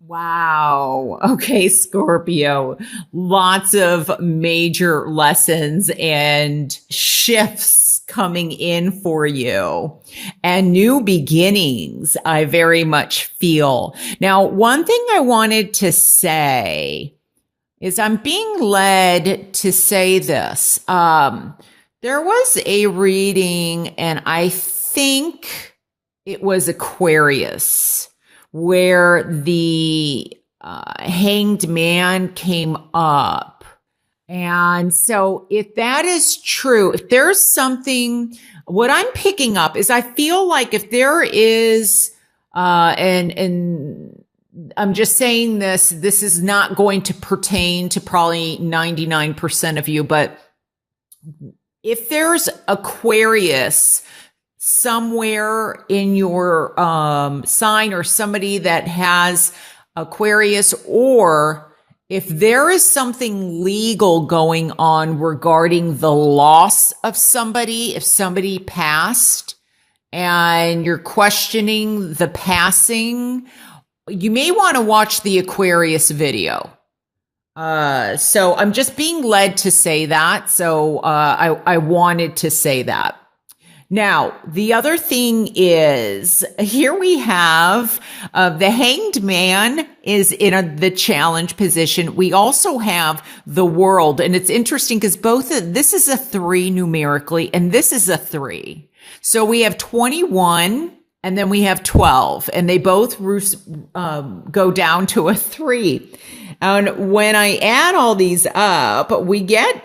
Wow. Okay, Scorpio. Lots of major lessons and shifts coming in for you and new beginnings, I very much feel. Now, one thing I wanted to say is I'm being led to say this. There was a reading, and I think it was Aquarius, where the hanged man came up. And so if that is true, if there's something, what I'm picking up is I feel like if there is, and I'm just saying this is not going to pertain to probably 99% of you, but if there's Aquarius somewhere in your sign, or somebody that has Aquarius, or if there is something legal going on regarding the loss of somebody, if somebody passed and you're questioning the passing, you may want to watch the Aquarius video. So I'm just being led to say that. So I wanted to say that. Now, the other thing is, here we have the hanged man is in the challenge position. We also have the world. And it's interesting because this is a 3 numerically, and this is a 3. So we have 21 and then we have 12, and they both go down to a 3. And when I add all these up, we get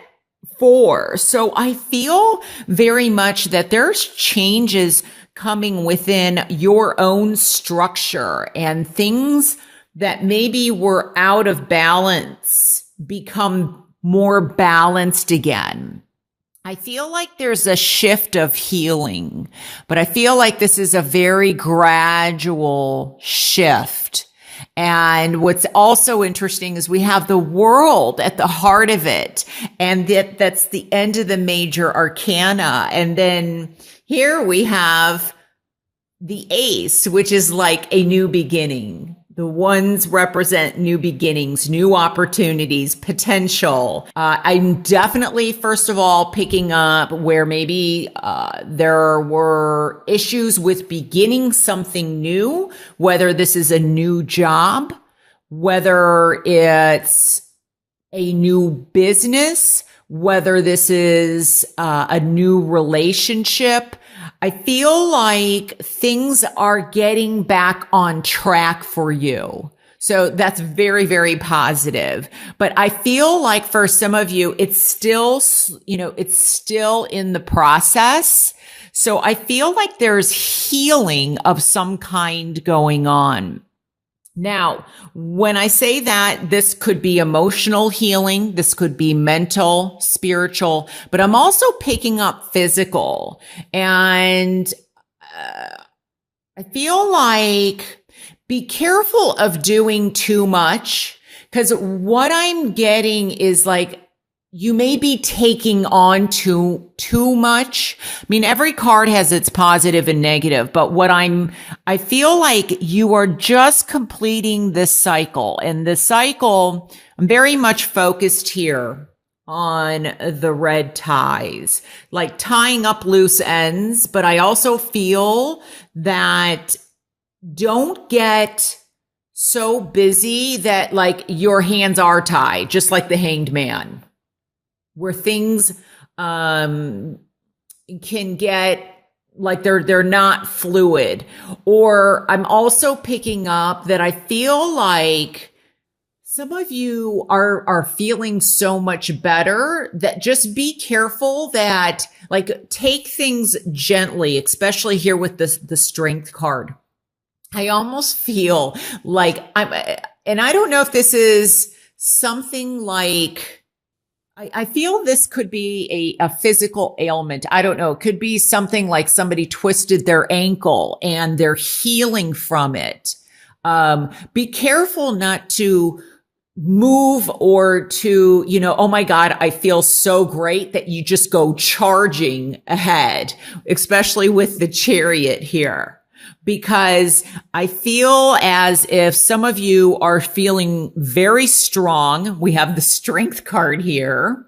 4. So I feel very much that there's changes coming within your own structure, and things that maybe were out of balance become more balanced again. I feel like there's a shift of healing, but I feel like this is a very gradual shift. And what's also interesting is we have the world at the heart of it. And that's the end of the major arcana. And then here we have the ace, which is like a new beginning. The ones represent new beginnings, new opportunities, potential. I'm definitely, first of all, picking up where maybe there were issues with beginning something new, whether this is a new job, whether it's a new business, whether this is a new relationship. I feel like things are getting back on track for you. So that's very, very positive. But I feel like for some of you, it's still in the process. So I feel like there's healing of some kind going on. Now, when I say that, this could be emotional healing, this could be mental, spiritual, but I'm also picking up physical. And I feel like be careful of doing too much, because what I'm getting is like, you may be taking on too much. I mean, every card has its positive and negative, but I feel like you are just completing this cycle. And the cycle, I'm very much focused here on the red ties, like tying up loose ends. But I also feel that don't get so busy that like your hands are tied, just like the hanged man, where things can get like they're not fluid. Or I'm also picking up that I feel like some of you are feeling so much better that just be careful that like take things gently, especially here with the strength card. I almost feel like and I don't know if this is something like, I feel this could be a physical ailment. I don't know. It could be something like somebody twisted their ankle and they're healing from it. Be careful not to move or to, oh my God, I feel so great, that you just go charging ahead, especially with the Chariot here. because I feel as if some of you are feeling very strong. We have the strength card here.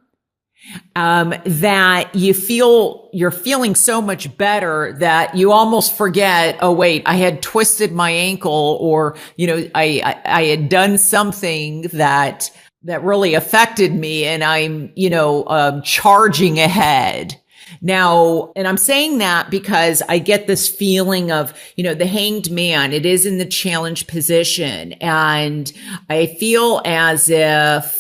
That you're feeling so much better that you almost forget, oh, wait, I had twisted my ankle, or, I had done something that really affected me, and I'm, charging ahead. Now, and I'm saying that because I get this feeling of, the hanged man, it is in the challenge position. And I feel as if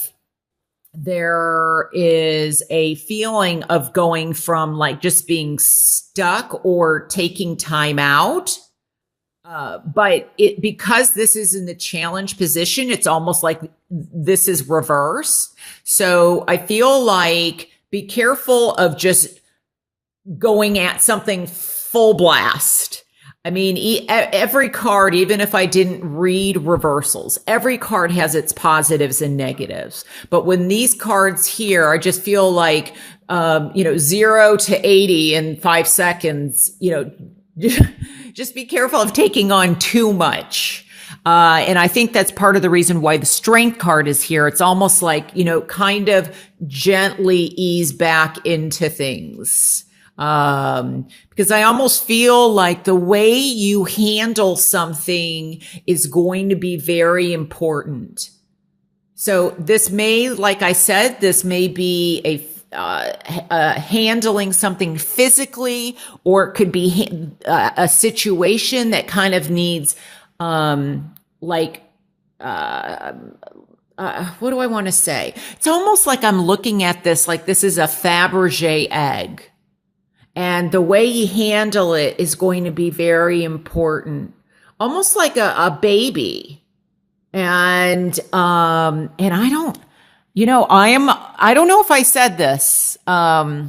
there is a feeling of going from like just being stuck or taking time out. But because this is in the challenge position, it's almost like this is reverse. So I feel like be careful of just going at something full blast. I mean, every card, even if I didn't read reversals, every card has its positives and negatives. But when these cards here, I just feel like, 0 to 80 in 5 seconds, just be careful of taking on too much. And I think that's part of the reason why the strength card is here. It's almost like, kind of gently ease back into things. Because I almost feel like the way you handle something is going to be very important. So this may, like I said, this may be handling something physically, or it could be a situation that kind of needs, what do I want to say? It's almost like I'm looking at this like this is a Fabergé egg. And the way you handle it is going to be very important, almost like a baby. And I don't know if I said this, but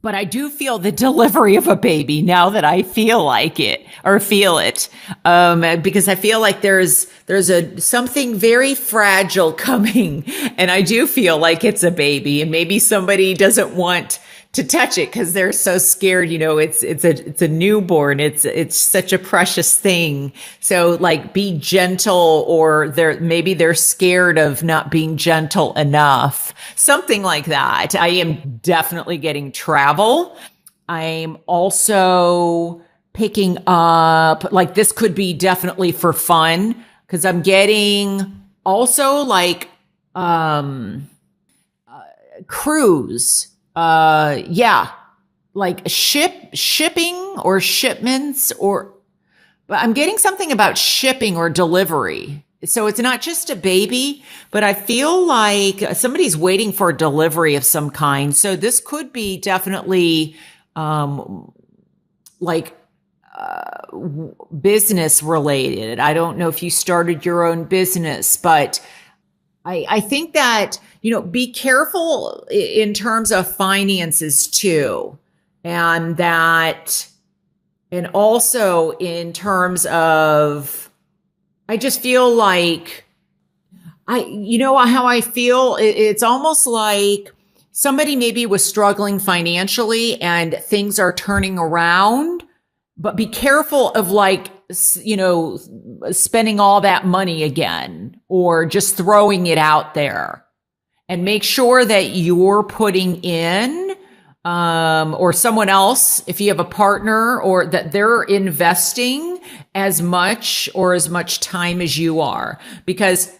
I do feel the delivery of a baby now that I feel like it or feel it, because I feel like there's something very fragile coming, and I do feel like it's a baby, and maybe somebody doesn't want to touch it because they're so scared. It's a newborn. It's such a precious thing. So like, be gentle, or maybe they're scared of not being gentle enough. Something like that. I am definitely getting travel. I'm also picking up, like, this could be definitely for fun, because I'm getting also like, cruise. Like shipping or shipments, but I'm getting something about shipping or delivery. So it's not just a baby, but I feel like somebody's waiting for a delivery of some kind. So this could be definitely, business related. I don't know if you started your own business, but I think that, be careful in terms of finances too. And also in terms of, I just feel like how I feel. It's almost like somebody maybe was struggling financially and things are turning around, but be careful of spending all that money again, or just throwing it out there, and make sure that you're putting in, or someone else, if you have a partner, or that they're investing as much time as you are, because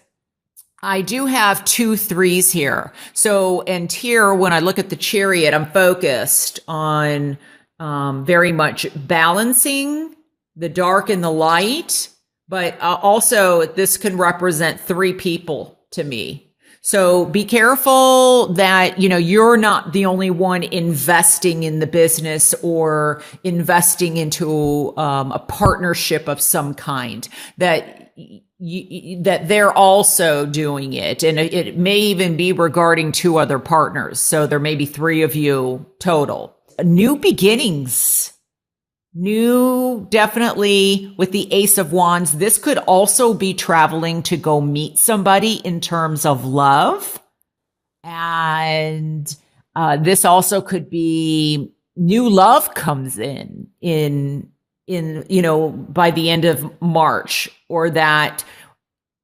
I do have 2 3s here. So, and here, when I look at the Chariot, I'm focused on, very much balancing the dark and the light, but also this can represent 3 people to me. So be careful that, you're not the only one investing in the business or investing into a partnership of some kind, that they're also doing it. And it may even be regarding 2 other partners. So there may be 3 of you total. New beginnings. Definitely with the Ace of Wands. This could also be traveling to go meet somebody in terms of love. And this also could be new love comes in by the end of March, or that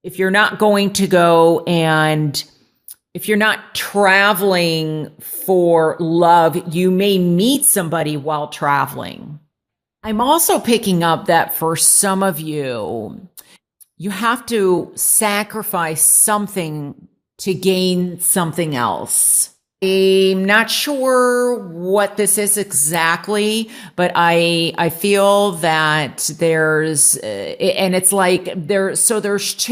if you're not going to go and if you're not traveling for love, you may meet somebody while traveling. I'm also picking up that for some of you, you have to sacrifice something to gain something else. I'm not sure what this is exactly, but I feel that and it's like there's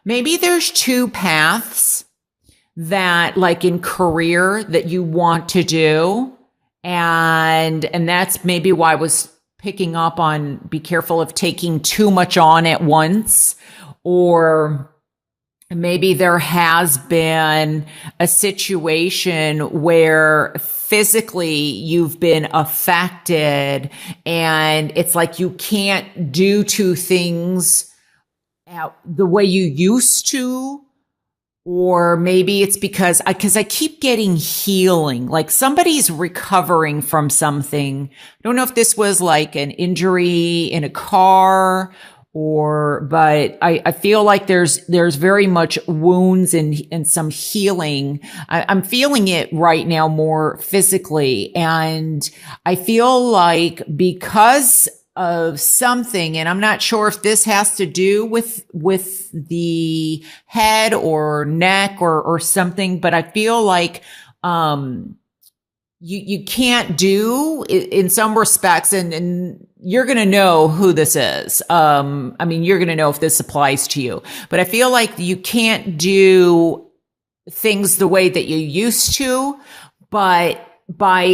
maybe there's two paths that, like in career, that you want to do. And that's maybe why I was picking up on be careful of taking too much on at once, or maybe there has been a situation where physically you've been affected and it's like you can't do two things the way you used to. Or maybe it's because I keep getting healing, like somebody's recovering from something. I don't know if this was like an injury in a car, but I feel like there's very much wounds and some healing. I'm feeling it right now more physically. And I feel like because of something, and I'm not sure if this has to do with the head or neck or something, but I feel like you can't do in some respects, and you're going to know who this is. I mean, you're going to know if this applies to you, but I feel like you can't do things the way that you used to, but by,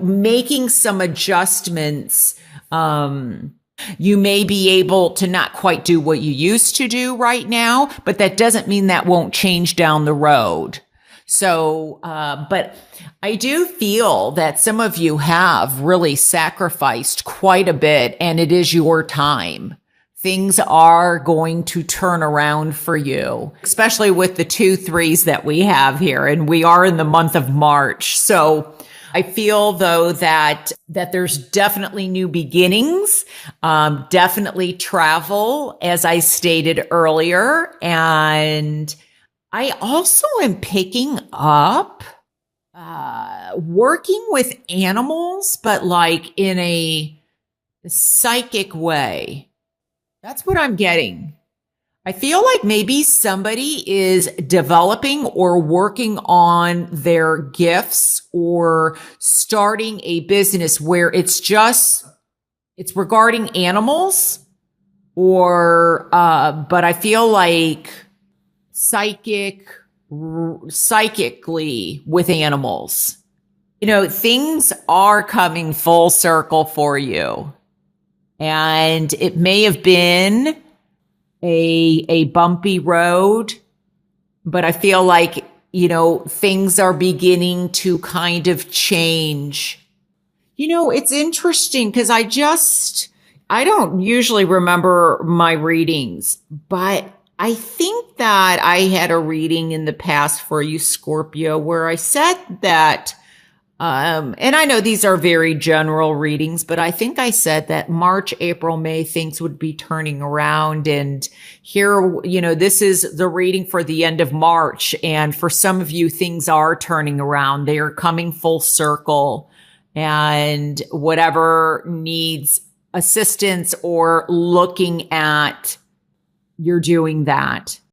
making some adjustments, you may be able to not quite do what you used to do right now, but that doesn't mean that won't change down the road. So, but I do feel that some of you have really sacrificed quite a bit, and it is your time. Things are going to turn around for you, especially with the 2 3s that we have here, and we are in the month of March. So I feel though that there's definitely new beginnings, definitely travel, as I stated earlier. And I also am picking up, working with animals, but like in a psychic way. That's what I'm getting. I feel like maybe somebody is developing or working on their gifts or starting a business where it's regarding animals, but I feel like psychically with animals. Things are coming full circle for you. And it may have been a bumpy road, but I feel like, things are beginning to kind of change. It's interesting because I don't usually remember my readings, but I think that I had a reading in the past for you, Scorpio, where I said that, and I know these are very general readings, but I think I said that March, April, May, things would be turning around. And here, this is the reading for the end of March. And for some of you, things are turning around. They are coming full circle, and whatever needs assistance or looking at, you're doing that.